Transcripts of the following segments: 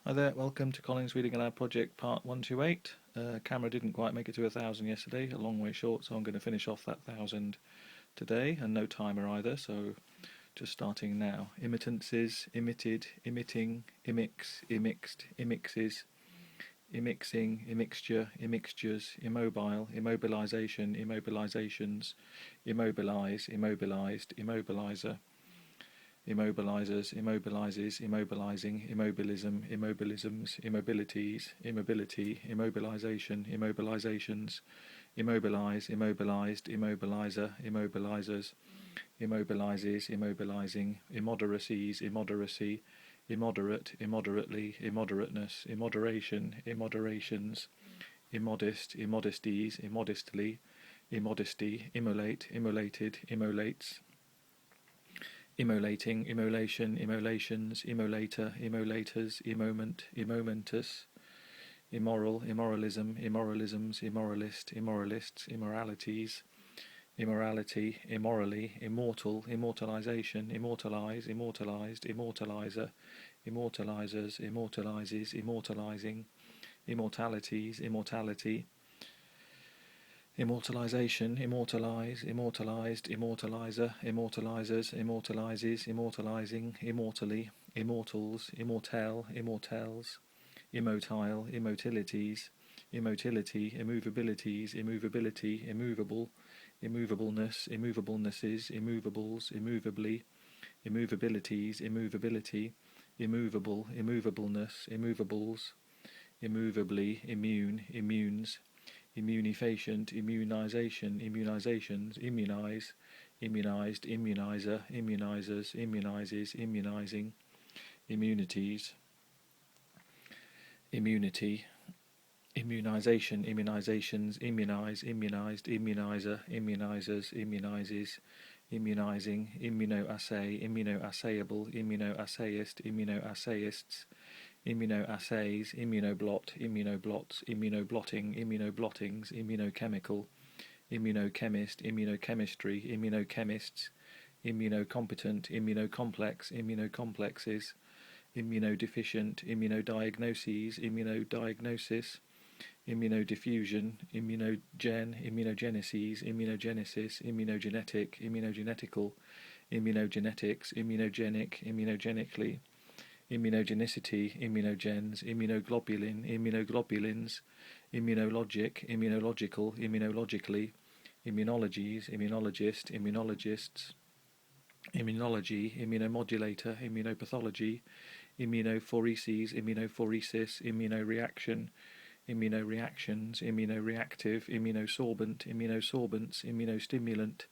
Hi there, welcome to Collins Reading Aloud Project Part 128. Camera didn't quite make it to 1,000 yesterday, a long way short, so I'm going to finish off that 1,000 today, and no timer either, so just starting now. Immittances, emitted, emitting, immix, immixed, immixes, immixing, immixture, immixtures, immobile, immobilization, immobilizations, immobilize, immobilized, immobilizer, immobilizers, immobilizes, immobilizing, immobilism, immobilisms, immobilities, immobility, immobilization, immobilizations, immobilize, immobilized, immobilizer, immobilizers, immobilizes, immobilizing, immoderacies, immoderacy, immoderate, immoderately, immoderateness, immoderation, immoderations, immodest, immodesties, immodestly, immodesty, immolate, immolated, immolates, immolating, immolation, immolations, immolator, immolators, immoment, immomentus, immoral, immoralism, immoralisms, immoralist, immoralists, immoralities, immorality, immorally, immortal, immortalization, immortalize, immortalized, immortalizer, immortalizers, immortalizes, immortalizing, immortalities, immortality, immortalization, immortalize, immortalized, immortalizer, immortalizers, immortalizes, immortalizing, immortally, immortals, immortel, immortels, immotile, immotilities, immotility, immovabilities, immovability, immovable, immovableness, immovablenesses, immovables, immovably, immovabilities, immovability, immovable, immovableness, immovables, immovably, immune, immunes, immunifacient, immunization, immunizations, immunize, immunized, immunizer, immunizers, immunizes, immunizing, immunities, immunity, immunization, immunizations, immunize, immunized, immunizer, immunizers, immunizes, immunizing, immunoassay, immunoassayable, immunoassayist, immunoassayists, immunoassays, immunoblot, immunoblots, immunoblotting, immunoblottings, immunochemical, immunochemist, immunochemistry, immunochemists, immunocompetent, immunocomplex, immunocomplexes, immunodeficient, immunodiagnoses, immunodiagnosis, immunodiffusion, immunogenesis, immunogenesis, immunogenetic, immunogenetical, immunogenetics, immunogenic, immunogenically, immunogenicity, immunogens, immunoglobulin, immunoglobulins, immunologic, immunological, immunologically, immunologies, immunologist, immunologists, immunology, immunomodulator, immunopathology, immunophoreses, immunophoresis, immunoreaction, immunoreactions, immunoreactive, immunosorbent, immunosorbents, immunostimulant,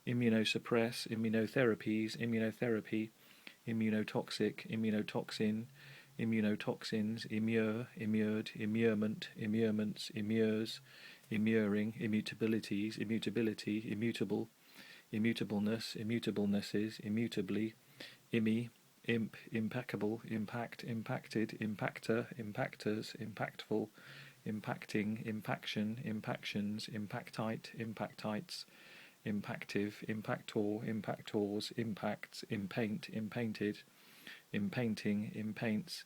immunosuppress, immunotherapies, immunotherapy, immunotoxic, immunotoxin, immunotoxins, immure, immured, immurement, immurements, immures, immuring, immutabilities, immutability, immutable, immutableness, immutablenesses, immutably, immi, imp, impeccable, impact, impacted, impactor, impactors, impactful, impacting, impaction, impactions, impactite, impactites, impactive, impactor, impactors, impacts, impaint, impainted, impainting, impaints,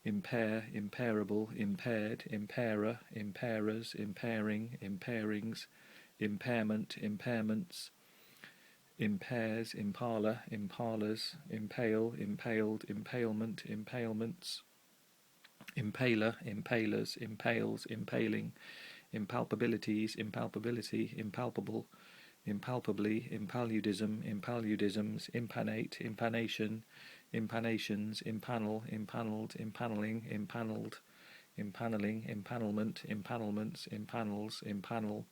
impair, impairable, impaired, impairer, impairers, impairing, impairings, impairment, impairments, impairs, impaler, impalers, impale, impaled, impalement, impalements, impaler, impalers, impales, impaling, impalpabilities, impalpability, impalpable, impalpably, impaludism, impaludisms, impanate, impanation, impanations, impanel, impaneled, impaneling, impaneled, impaneling, impanelment, impanelments, impanels, impanel,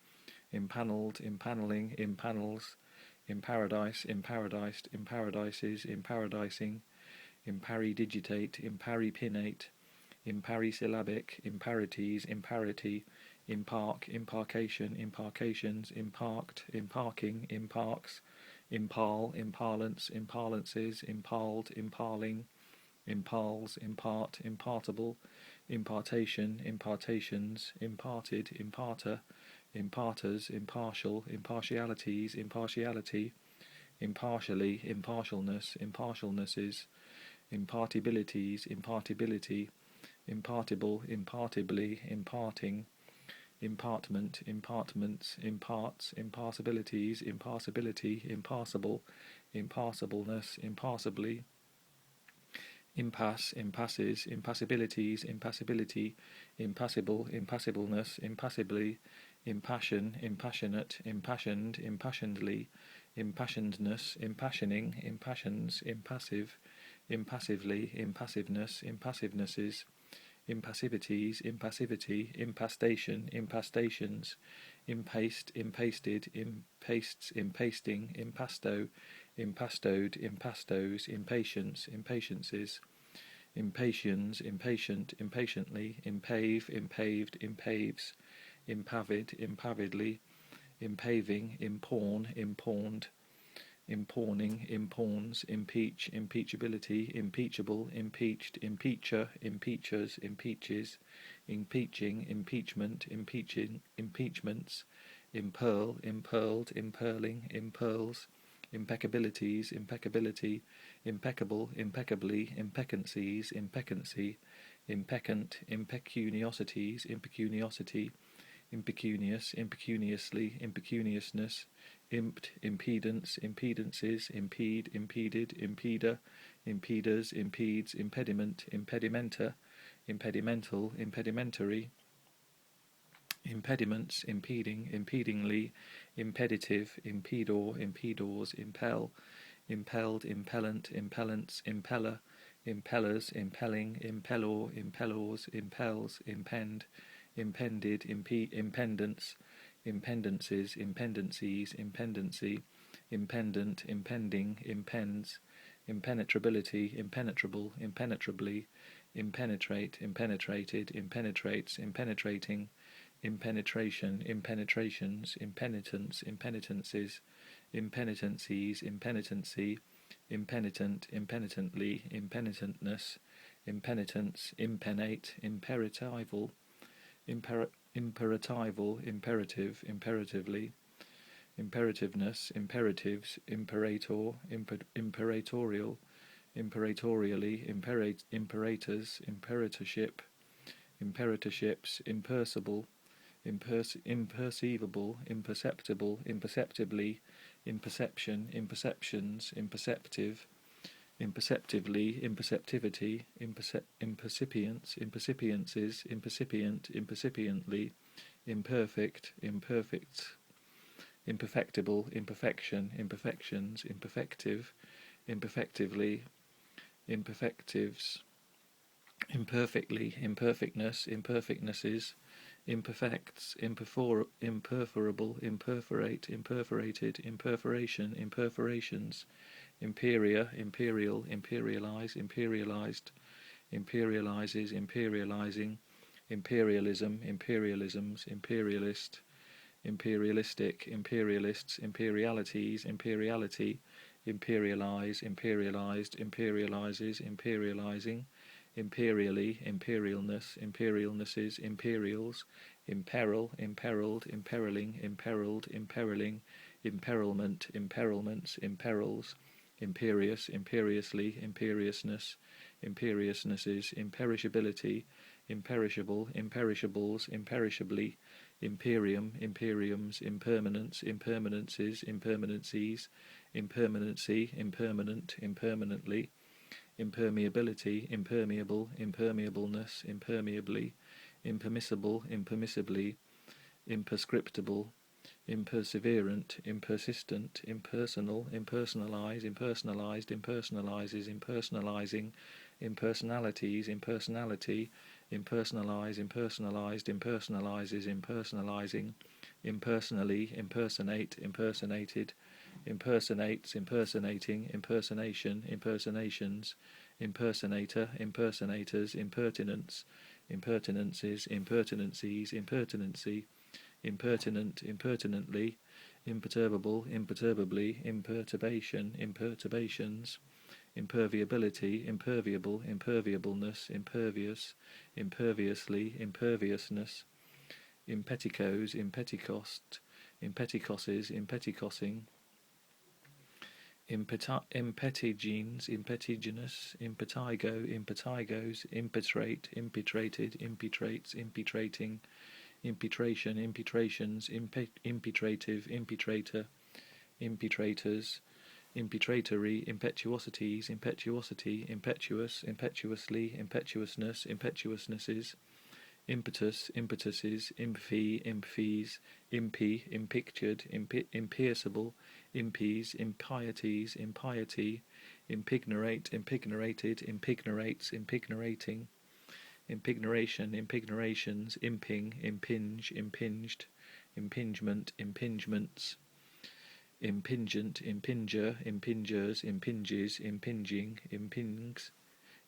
impaneled, impaneling, impanels, imparadise, imparadised, imparadises, imparadising, imparadigitate, imparipinate, imparisyllabic, imparities, imparity, impark, imparcation, imparcations, imparked, imparking, imparks, impal, imparlance, imparlances, impaled, impaling, impals, impart, impartable, impartation, impartations, imparted, imparter, imparters, impartial, impartialities, impartiality, impartially, impartialness, impartialnesses, impartibilities, impartibility, impartible, impartibly, imparting, impartment, impartments, imparts, imparsibilities, imparsibility, imparsible, impassableness, impassably, impasse, impasses, impassibilities, impassibility, impassible, impassibleness, impassibly, impassion, impassionate, impassioned, impassionedly, impassionedness, impassioning, impassions, impassive, impassively, impassiveness, impassivenesses, impassivities, impassivity, impastation, impastations, impaste, impasted, impastes, impasting, impasto, impastoed, impastos, impatience, impatiences, impatiens, impatient, impatiently, impave, impaved, impaves, impavid, impavidly, impaving, impawn, impawned, impawning, impawns, impeach, impeachability, impeachable, impeached, impeacher, impeachers, impeaches, impeaching, impeachment, impeaching, impeachments, impearl, impearled, impearling, impearls, impeccabilities, impeccability, impeccable, impeccably, impeccancies, impeccancy, impeccant, impecuniosities, impecuniosity, impecunious, impecuniously, impecuniousness, impt, impedance, impedances, impede, impeded, impeder, impeders, impedes, impediment, impedimenta, impedimental, impedimentary, impediments, impeding, impedingly, impeditive, impedor, impedors, impel, impelled, impellent, impellents, impeller, impellers, impelling, impellor, impellors, impels, impend, impended, impendence, impendences, impendencies, impendency, impendent, impending, impends, impenetrability, impenetrable, impenetrably, impenetrate, impenetrated, impenetrates, impenetrating, impenetration, impenetrations, impenitence, impenitences, impenitencies, impenitency, impenitent, impenitently, impenitentness, impenitence, impenate, imperatival, imperatival, imperative, imperatively, imperativeness, imperatives, imperator, imperatorial, imperatorially, imperators, imperatorship, imperatorships, impercible, imperceivable, imperceptible, imperceptibly, imperception, imperceptions, imperceptive, imperceptively, imperceptivity, impercipience, impercipiences, impercipient, impercipiently, imperfect, imperfect, imperfectible, imperfection, imperfections, imperfective, imperfectively, imperfectives, imperfectly, imperfectness, imperfectnesses, imperfects, imperforable, imperforate, imperforated, imperforation, imperforations, imperia, imperial, imperialize, imperialized, imperializes, imperializing, imperialism, imperialisms, imperialist, imperialistic, imperialists, imperialities, imperiality, imperialize, imperialized, imperializes, imperializing, imperially, imperialness, imperialnesses, imperials, imperil, imperiled, imperiling, imperiled, imperiling, imperilment, imperilments, imperils, imperious, imperiously, imperiousness, imperiousnesses, imperishability, imperishable, imperishables, imperishably, imperium, imperiums, impermanence, impermanences, impermanencies, impermanency, impermanent, impermanently, impermeability, impermeable, impermeableness, impermeably, impermissible, impermissibly, imprescriptible, imperseverant, impersistent, impersonal, impersonalize, impersonalized, impersonalizes, impersonalizing, impersonalities, impersonality, impersonalize, impersonalized, impersonalizes, impersonalizing, impersonally, impersonate, impersonated, impersonates, impersonating, impersonation, impersonations, impersonator, impersonators, impertinence, impertinences, impertinencies, impertinency, impertinent, impertinently, imperturbable, imperturbably, imperturbation, imperturbations, imperviability, imperviable, imperviableness, impervious, imperviously, imperviousness, impeticos, impeticosed, impeticosis, impeticossing, impetigens, impetigenous, impetigo, impetigos, impetrate, impetrated, impetrates, impetrating, impetration, impetrations, impetrative, impetrator, impetrators, impetratory, impetuosities, impetuosity, impetuous, impetuously, impetuousness, impetuousnesses, impetus, impetuses, imphy, imphies, impy, impictured, impierceable, impies, impieties, impiety, impignorate, impignorated, impignorates, impignorating, impignoration, impignorations, imping, impinge, impinged, impingement, impingements, impingent, impinger, impingers, impinges, impinging, impings,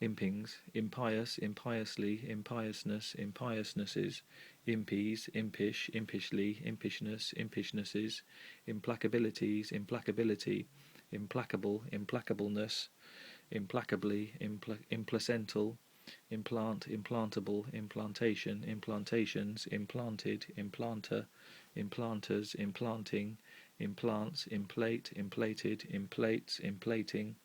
impings, impious, impiously, impiousness, impiousnesses, impies, impish, impishly, impishness, impishnesses, implacabilities, implacability, implacable, implacableness, implacably, implacental, implant, implantable, implantation, implantations, implanted, implanter, implanters, implanting, implants, implate, implated, implates, implating,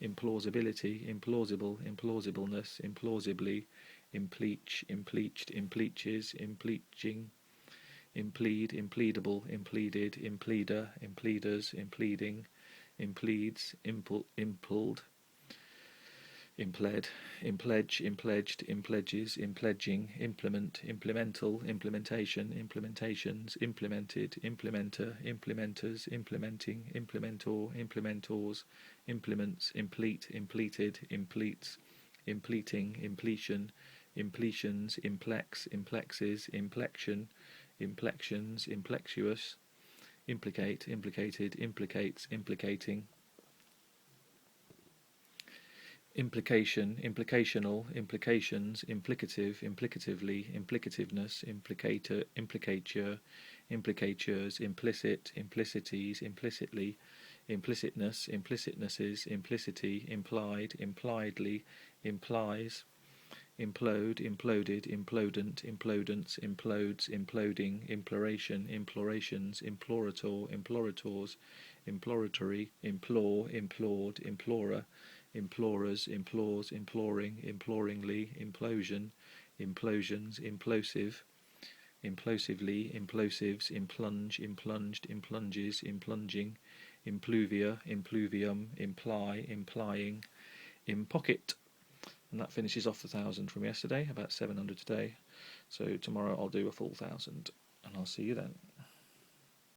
implausibility, implausible, implausibleness, implausibly, impleach, impleached, impleaches, impleaching, implead, impleadable, impleaded, impleader, impleaders, impleading, impleeds, impled, impled, impledge, impledged, impledges, impledging, implement, implemental, implementation, implementations, implemented, implementer, implementers, implementing, implementor, implementors, implements, implete, impleted, impletes, impleting, impletion, impletions, implex, implexes, implection, implexions, implexuous, implicate, implicated, implicates, implicating, implication, implicational, implications, implicative, implicatively, implicativeness, implicator, implicature, implicatures, implicit, implicities, implicitly, implicitness, implicitnesses, implicity, implied, impliedly, implies, implode, imploded, implodent, implodence, implodes, imploding, imploration, implorations, implorator, implorators, imploratory, implore, implored, implorer, implorers, implores, imploring, imploringly, implosion, implosions, implosive, implosively, implosives, implunge, implunged, implunges, implunging, impluvia, impluvium, imply, implying, impocket. And that finishes off the 1,000 from yesterday, about 700 today. So tomorrow I'll do a full 1,000, and I'll see you then.